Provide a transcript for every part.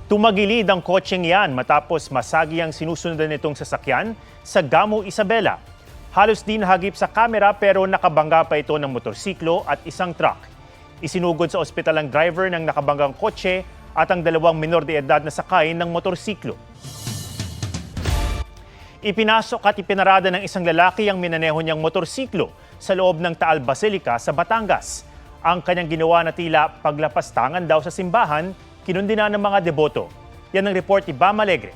Tumagilid ang kotseng yan matapos masagi ang sinusundan nitong sasakyan sa Gamo, Isabela. Halos di nahagip sa kamera pero nakabangga pa ito ng motorsiklo at isang truck. Isinugod sa ospital ang driver ng nakabanggang kotse at ang dalawang minor de edad na sakay ng motorsiklo. Ipinasok at ipinarada ng isang lalaki ang minaneho niyang motorsiklo sa loob ng Taal Basilica sa Batangas. Ang kanyang ginawa na tila paglapastangan daw sa simbahan, kinundina ng mga deboto. Yan ang report ni Bam Alegre.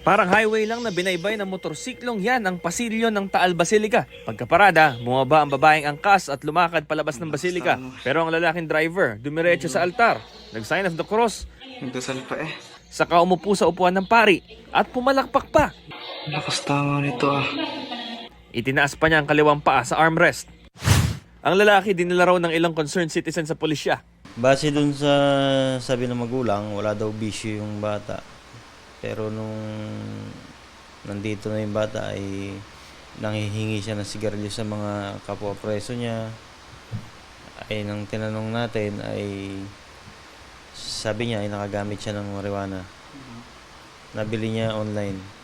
Parang highway lang na binaybay ng motorsiklong yan ang pasilyo ng Taal Basilica. Pagkaparada, bumaba ang babaeng angkas at lumakad palabas ng Basilica. Pero ang lalaking driver, dumiretso sa altar, nag-sign of the cross. Nagdasal pa eh. Saka umupo sa upuan ng pari at pumalakpak pa. Lakas tama nito ah. Itinaas pa niya ang kaliwang paa sa armrest. Ang lalaki dinala raw ng ilang concerned citizen sa pulisya. Base dun sa sabi ng magulang, wala daw bisyo yung bata. Pero nung nandito na yung bata ay nanghihingi siya ng sigarilyo sa mga kapwa preso niya. Ay nang tinanong natin ay sabi niya ay nakagamit siya ng marijuana. Nabili niya online.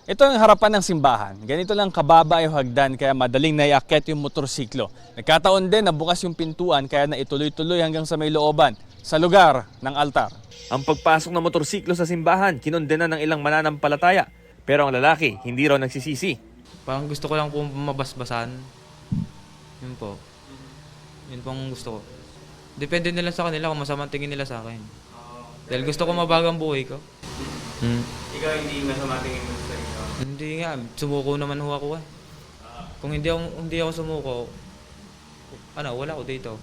Ito ang harapan ng simbahan. Ganito lang kababa yung hagdan kaya madaling naiakyat yung motorsiklo. Nagkataon din na bukas yung pintuan kaya naituloy-tuloy hanggang sa may looban sa lugar ng altar. Ang pagpasok ng motorsiklo sa simbahan, kinondena ng ilang mananampalataya. Pero ang lalaki, hindi raw nagsisisi. Parang gusto ko lang po mabasbasan. Yun po. Yun po ang gusto ko. Depende nila sa kanila kung masamang tingin nila sa akin. Dahil gusto ko mabago ang buhay ko. Ikaw hindi masama tingin mo sa inyo? Hindi nga, sumuko naman ho ako eh. Kung hindi ako sumuko, wala ako dito.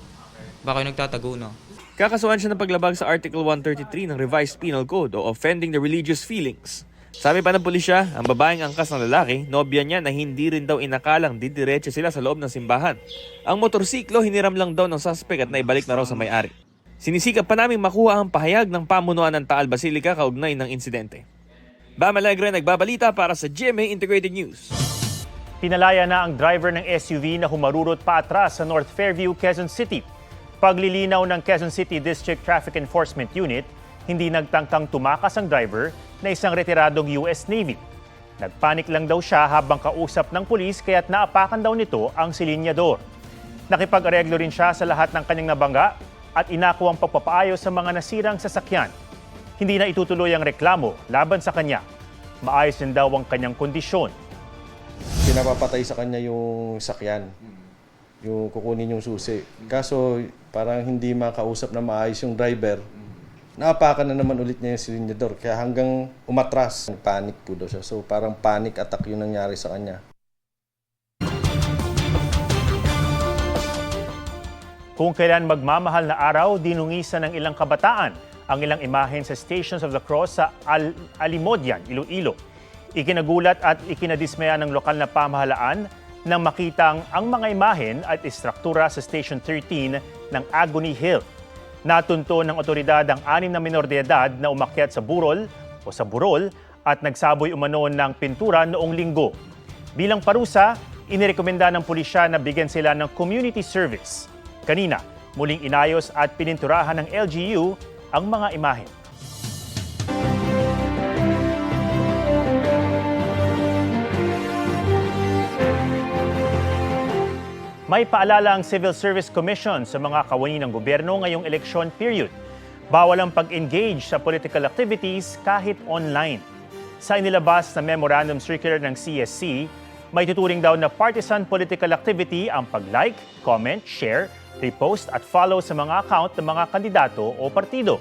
Baka yung nagtatago na. Kakasuhan siya ng paglabag sa Article 133 ng Revised Penal Code o offending the religious feelings. Sabi pa ng pulisya, ang babaeng angkas ng lalaki, nobya niya na hindi rin daw inakalang didiretso sila sa loob ng simbahan. Ang motorsiklo hiniram lang daw ng suspect at naibalik na raw sa may-ari. Sinisikap pa naming makuha ang pahayag ng pamunuan ng Taal Basilica kaugnay ng insidente. Bam Alegre, nagbabalita para sa GMA Integrated News. Pinalaya na ang driver ng SUV na humarurot pa atras sa North Fairview, Quezon City. Paglilinaw ng Quezon City District Traffic Enforcement Unit, hindi nagtangkang tumakas ang driver na isang retiradong US Navy. Nagpanik lang daw siya habang kausap ng pulis kaya't naapakan daw nito ang silinyador. Nakipag-areglo rin siya sa lahat ng kanyang nabangga at inako ang pagpapaayos sa mga nasirang sasakyan. Hindi na itutuloy ang reklamo laban sa kanya. Maayos din daw ang kanyang kondisyon. Pinapapatay sa kanya yung sakyan, yung kukunin yung susi. Kaso parang hindi makausap na maayos yung driver. Naapakan na naman ulit niya yung silinyador. Kaya hanggang umatras, panic po daw siya. So parang panic attack yung nangyari sa kanya. Kung kailan magmamahal na araw, dinungisan ng ilang kabataan ang ilang imahen sa Stations of the Cross sa Alimodian, Iloilo. Ikinagulat at ikinadismaya ng lokal na pamahalaan nang makitang ang mga imahen at istruktura sa Station 13 ng Agony Hill. Natunto ng otoridad ang 6 na minor de edad na umakyat sa burol o sa burol at nagsaboy umano ng pintura noong linggo. Bilang parusa, inirekomenda ng pulisya na bigyan sila ng community service. Kanina, muling inayos at pininturahan ng LGU ang mga imahen. May paalala ang Civil Service Commission sa mga kawani ng gobyerno ngayong election period. Bawal ang pag-engage sa political activities kahit online. Sa inilabas na memorandum circular ng CSC, may tuturing daw na partisan political activity ang pag-like, comment, share, repost at follow sa mga account ng mga kandidato o partido.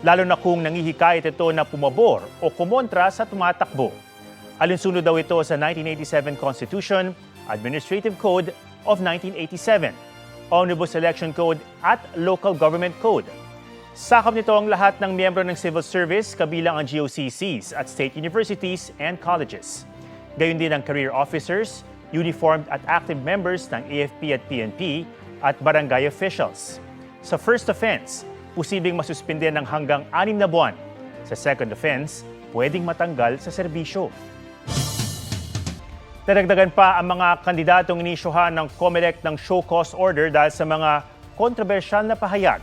Lalo na kung nangihikayat ito na pumabor o kumontra sa tumatakbo. Alinsunod daw ito sa 1987 Constitution, Administrative Code of 1987, Omnibus Election Code at Local Government Code. Sakop nito ang lahat ng miyembro ng civil service kabilang ang GOCCs at state universities and colleges. Gayon din ang career officers, uniformed at active members ng AFP at PNP at barangay officials. Sa first offense, posibleng masuspinde ng hanggang 6 na buwan. Sa second offense, pwedeng matanggal sa serbisyo. Nadagdagan pa ang mga kandidatong inisyuhan ng COMELEC ng show cause order dahil sa mga kontrobersyal na pahayag.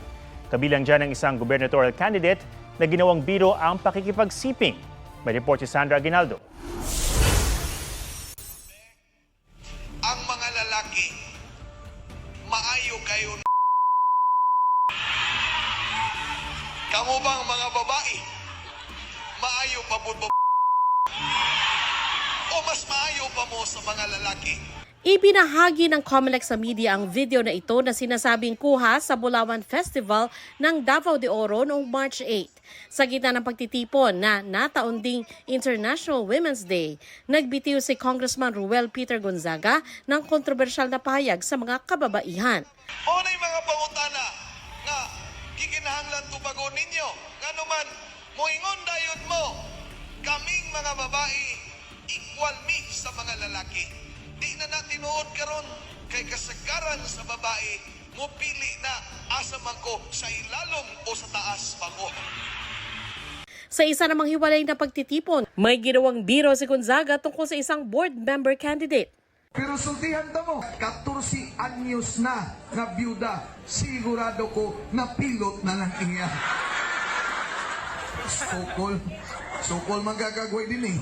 Kabilang dyan ang isang gubernatorial candidate na ginawang biro ang pakikipagsiping. May report si Sandra Aguinaldo. Ang mga lalaki, maayo kayo. Kamu bang mga babae, maayo pa po o mas maayo pa mo sa mga lalaki? Ibinahagi ng COMELEC sa media ang video na ito na sinasabing kuha sa Bulawan Festival ng Davao de Oro noong March 8. Sa gitna ng pagtitipon na nataon ding International Women's Day, nagbitiw si Congressman Ruel Peter Gonzaga ng kontrobersyal na pahayag sa mga kababaihan. Mao na mga pangutana nga gikinahanglan tubagon ninyo. Ngano man moingon dayon mo, kaming mga babae equal me sa mga lalaki. Di na tinuod karon kay kasagaran sa babae mo pili na asa man ko sa ilalom o sa taas pa ko. Sa isa namang hiwalay na pagtitipon, may ginawang biro si Gonzaga tungkol sa isang board member candidate. Pero sultihan ta mo, 14 anyos na nga byuda, sigurado ko na pilot na ng inya. Sukol magagagawin din eh.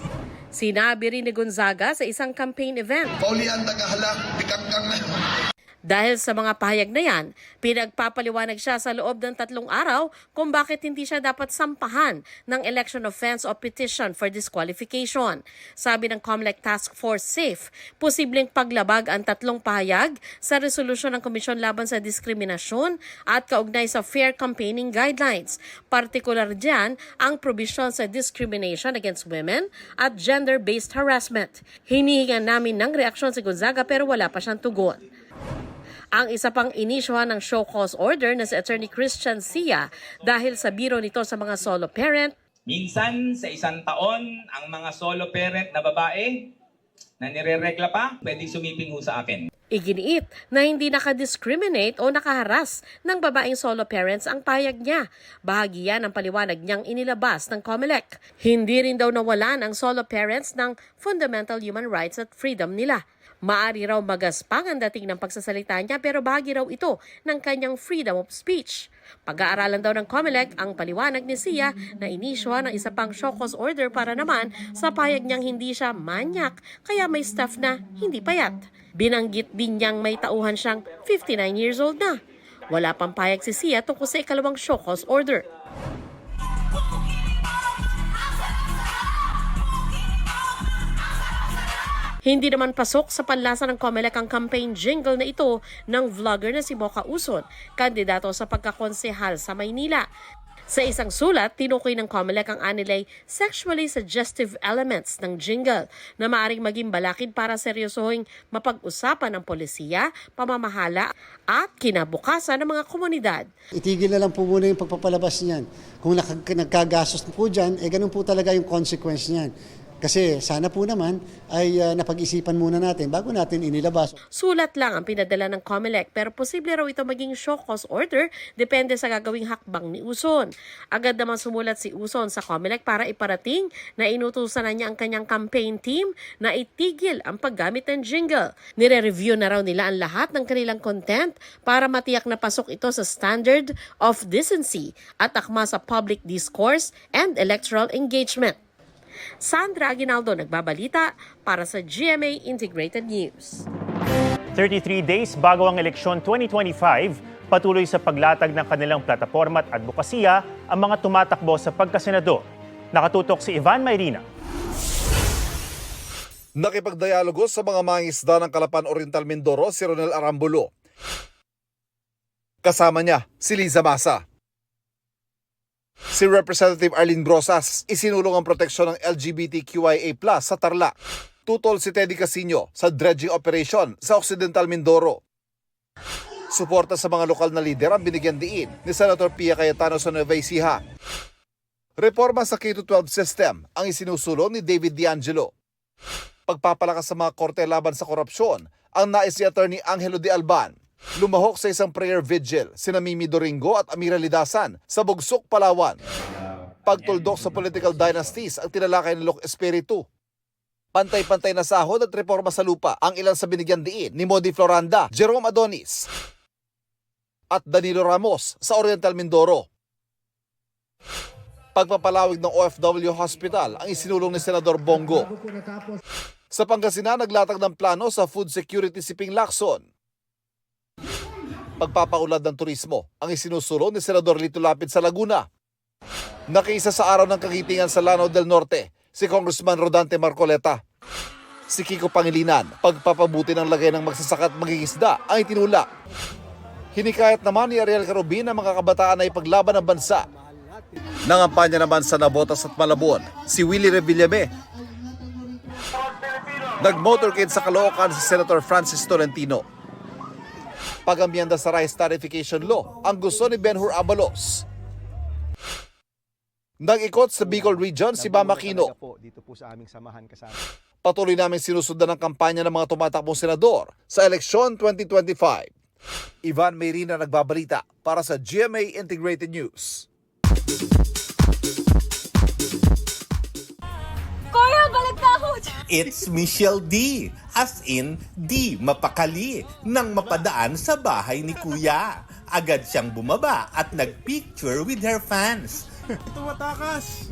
Sinabi rin ni Gonzaga sa isang campaign event. Paulian tagahala, pikangkang na. Dahil sa mga pahayag na yan, pinagpapaliwanag siya sa loob ng 3 araw kung bakit hindi siya dapat sampahan ng election offense o petition for disqualification. Sabi ng COMELEC Task Force SAFE, posibleng paglabag ang 3 pahayag sa resolusyon ng Komisyon Laban sa Diskriminasyon at kaugnay sa Fair Campaigning Guidelines. Partikular dyan ang provision sa discrimination against women at gender-based harassment. Hinihingan namin ng reaksyon si Gonzaga pero wala pa siyang tugon. Ang isa pang inisyuhan ng show cause order na si Attorney Christian Sia dahil sa biro nito sa mga solo parent. Minsan sa isang taon, ang mga solo parent na babae na nireregla pa, pwedeng sumiping ho sa akin. Iginiit na hindi nakadiscriminate o nakaharas ng babaeng solo parents ang payag niya. Bahagi yan ng paliwanag niyang inilabas ng COMELEC. Hindi rin daw nawalan ang solo parents ng fundamental human rights at freedom nila. Maari raw magaspang ang dating ng pagsasalita niya pero bahagi raw ito ng kanyang freedom of speech. Pag-aaralan daw ng COMELEC ang paliwanag ni Sia na inisyuhan ng isa pang show cause order para naman sa payag niyang hindi siya manyak kaya may staff na hindi payat. Binanggit din niyang may tauhan siyang 59 years old na. Wala pang payag si Sia tungkol sa ikalawang show cause order. Hindi naman pasok sa panlasa ng COMELEC ang campaign jingle na ito ng vlogger na si Mocha Uson, kandidato sa pagkakonsehal sa Maynila. Sa isang sulat, tinukoy ng COMELEC ang anilay sexually suggestive elements ng jingle na maaaring maging balakid para seryosohing mapag-usapan ng polisiya, pamamahala at kinabukasan ng mga komunidad. Itigil na lang po muna yung pagpapalabas niyan. Kung nagkagastos po dyan, ganun po talaga yung consequence niyan. Kasi sana po naman ay napag-isipan muna natin bago natin inilabas. Sulat lang ang pinadala ng COMELEC pero posible raw ito maging show cause order depende sa gagawing hakbang ni Uson. Agad naman sumulat si Uson sa COMELEC para iparating na inutusan na niya ang kanyang campaign team na itigil ang paggamit ng jingle. Nire-review na raw nila ang lahat ng kanilang content para matiyak na pasok ito sa standard of decency at akma sa public discourse and electoral engagement. Sandra Aguinaldo nagbabalita para sa GMA Integrated News. 33 days bago ang eleksyon 2025, patuloy sa paglatag ng kanilang plataporma at advokasya ang mga tumatakbo sa pagkasenador. Nakatutok si Ivan Mayrina. Nakipagdialogo sa mga mangingisda ng Calapan Oriental Mindoro si Ronel Arambulo. Kasama niya si Liza Masa. Si Representative Arlene Brosas, isinulong ang proteksyon ng LGBTQIA+ sa Tarlac. Tutol si Teddy Casino sa dredging operation sa Occidental Mindoro. Suporta sa mga lokal na lider ang binigyan diin ni Senator Pia Cayetano sa Nueva Ecija. Reforma sa K-12 system ang isinusulong ni David D'Angelo. Pagpapalakas sa mga korte laban sa korupsyon ang nais ni Attorney Angelo de Alban. Lumahok sa isang prayer vigil sina Mimi Doringo at Amira Lidasan sa Bugsok, Palawan. Pagtuldok sa political dynasties ang tinalakay ni Lok Espiritu. Pantay-pantay na sahod at reforma sa lupa ang ilan sa binigyan diin ni Modi Floranda, Jerome Adonis. at Danilo Ramos sa Oriental Mindoro. Pagpapalawig ng OFW Hospital ang isinulong ni Senador Bongo. Sa Pangasinan, naglatag ng plano sa food security si Ping Lacson. Pagpapaulad ng turismo ang isinusulong ni Senador Lito Lapid sa Laguna. Nakiisa sa araw ng kagitingan sa Lanao del Norte si Congressman Rodante Marcoleta. Si Kiko Pangilinan, pagpapabuti ng lagay ng magsasaka at mangingisda ang itinula. Hinikayat naman ni Ariel Carubin ang mga kabataan na ipaglaban ng bansa. Nangampanya naman sa Nabotas at Malabon si Willie Revillame. Nag-motorcade sa Caloocan si Senator Francis Tolentino. Pag-amyenda sa rice tariffication law ang gusto ni Benhur Abalos. Nag-ikot sa Bicol Region si Bam Aquino. Patuloy namin sinusundan ang kampanya ng mga tumatakbong senador sa eleksyon 2025. Ivan Mayrina nagbabalita para sa GMA Integrated News. Kuya, balik na ako! It's Michelle D. As in, di mapakali nang mapadaan sa bahay ni Kuya. Agad siyang bumaba at nagpicture with her fans. Ito matakas!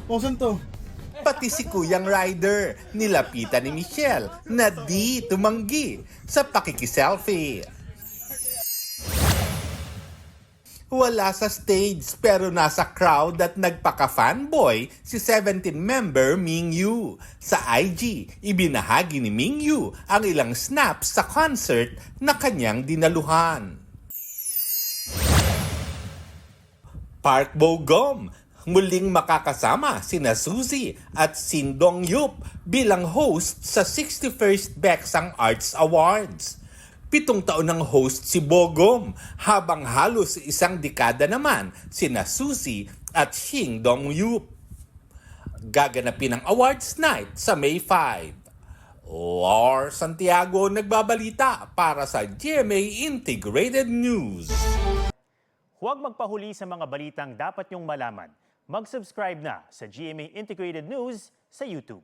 Osan to? Pati si Kuyang Ryder, nilapitan ni Michelle na di tumanggi sa pakikiselfie. Wala sa stage pero nasa crowd at nagpaka-fanboy si 17-member Ming Yu. Sa IG, ibinahagi ni Ming Yu ang ilang snaps sa concert na kanyang dinaluhan. Park Bo-gum, muling makakasama sina Suzy at Sindong Yup bilang host sa 61st Beksang Arts Awards. 7 taon ng host si Bogom, habang halos isang dekada naman sina Suzy at Sindong Yup. Gaganapin ang awards night sa May 5. Lor Santiago nagbabalita para sa GMA Integrated News. Huwag magpahuli sa mga balitang dapat niyong malaman. Mag-subscribe na sa GMA Integrated News sa YouTube.